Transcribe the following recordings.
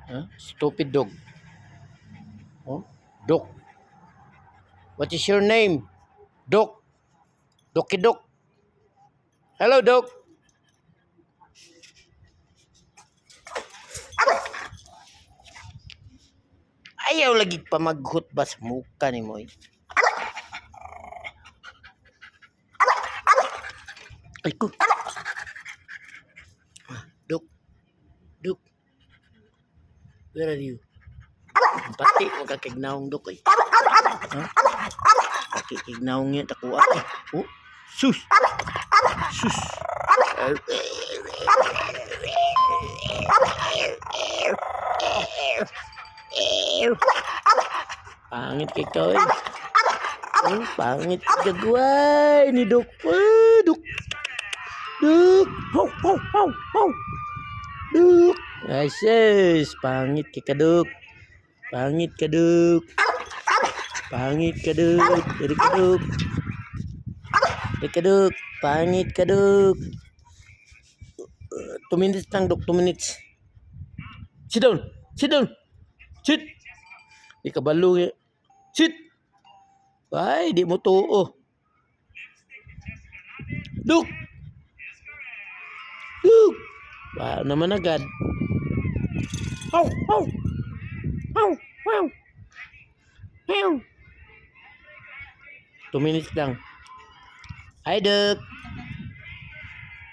Huh? Stupid dog. Oh, Dok. What is your name? Dok. Doki Dok. Hello, Dok. Ayaw lagi pa maghut ba sa muka ni mo. Ay ko. Dok. Dok. Where are you? Pati mo kakignaong Dok ay. Huh? Kakignaong niya takuha. Oh, sus. Sus. Pangit kay kau eh. Pangit kagaway ni Dok. Dok. Dok. Ho ho ho ho. Dok. Ay sis, pangit kay kaduk. Pangit kaduk. Pangit kaduk. Dari kaduk. Dari kaduk. Pangit kaduk. 2 minutes lang, Dok. 2 minutes. Sit down. Sit down. Sit. Di kabalo eh. Sit. Ay, di mo tuo. Duk. Duk. Wow naman agad. Wow. Wow. Wow. Wow. Wow. 2 minutes lang. Hi, Duk.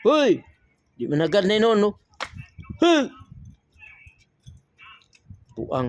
Hoy. Di man agad na yun, no? Huh. Buang.